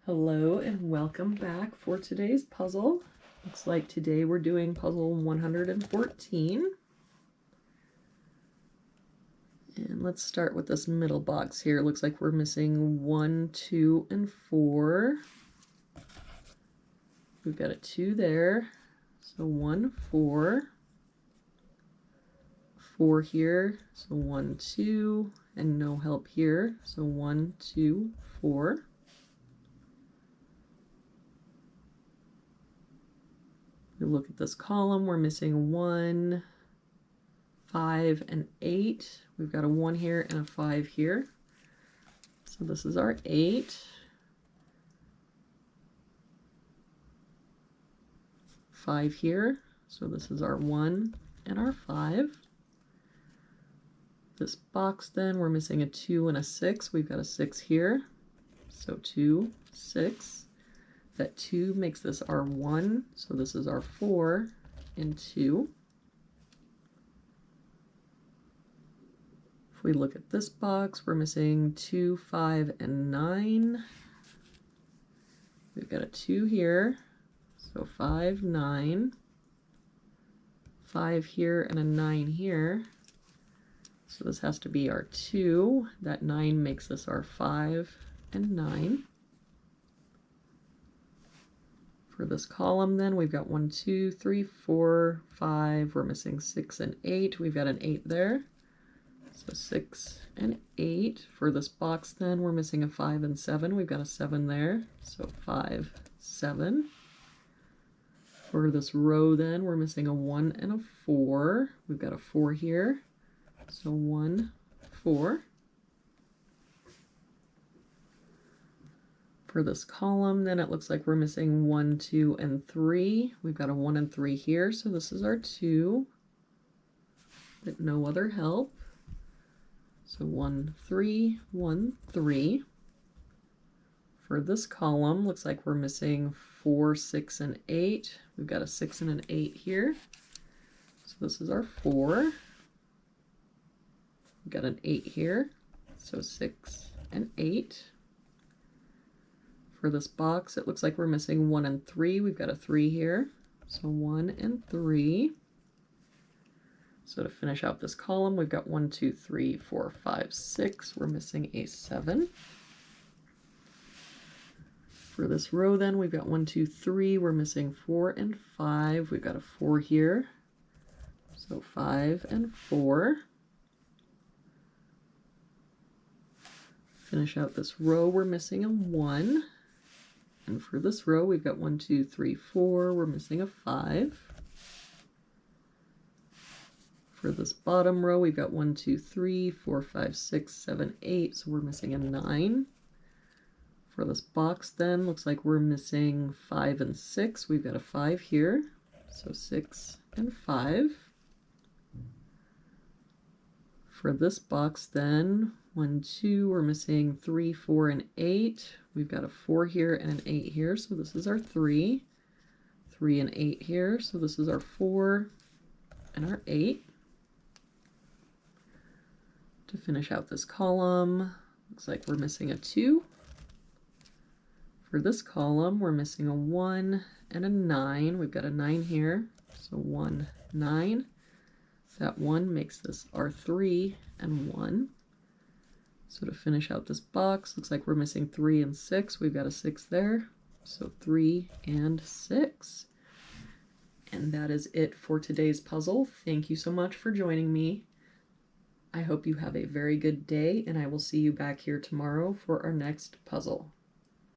Hello and welcome back for today's puzzle. Looks like today we're doing puzzle 114. And let's start with this middle box here. Looks like we're missing 1, 2, and 4. We've got a 2 there. So 1, 4. 4 here. So 1, 2. And no help here. So 1, 2, 4. We look at this column, we're missing 1, 5, and 8. We've got a 1 here and a 5 here. So this is our 8. 5 here. So this is our 1 and our 5. This box then, we're missing a 2 and a 6. We've got a 6 here. So 2, 6. That 2 makes this our 1, so this is our 4 and 2. If we look at this box, we're missing 2, 5, and 9. We've got a 2 here, so 5, 9. 5 here and a 9 here. So this has to be our 2. That 9 makes this our 5 and 9. For this column then, we've got 1, 2, 3, 4, 5. We're missing 6 and 8. We've got an 8 there. So 6 and 8. For this box then, we're missing a 5 and 7. We've got a 7 there. So 5, 7. For this row then, we're missing a 1 and a 4. We've got a 4 here. So 1, 4. For this column, then it looks like we're missing 1, 2, and 3. We've got a 1 and 3 here, so this is our 2, but no other help. So 1, 3, 1, 3. For this column, looks like we're missing 4, 6, and 8. We've got a 6 and an 8 here. So this is our 4. We've got an 8 here, so 6 and 8. For this box, it looks like we're missing 1 and 3. We've got a 3 here, so 1 and 3. So to finish out this column, we've got 1, 2, 3, 4, 5, 6. We're missing a 7. For this row then, we've got 1, 2, 3. We're missing 4 and 5. We've got a 4 here, so 5 and 4. Finish out this row, we're missing a 1. And for this row, we've got 1, 2, 3, 4. We're missing a 5. For this bottom row, we've got 1, 2, 3, 4, 5, 6, 7, 8. So we're missing a 9. For this box then, looks like we're missing 5 and 6. We've got a 5 here. So 6 and 5. For this box then, 1, 2, we're missing 3, 4, and 8. We've got a 4 here and an 8 here, so this is our 3. 3 and 8 here, so this is our 4 and our 8. To finish out this column, looks like we're missing a 2. For this column, we're missing a 1 and a 9. We've got a 9 here, so 1, 9. That 1 makes this our 3 and 1. So to finish out this box, looks like we're missing 3 and 6. We've got a 6 there, so 3 and 6. And that is it for today's puzzle. Thank you so much for joining me. I hope you have a very good day, and I will see you back here tomorrow for our next puzzle.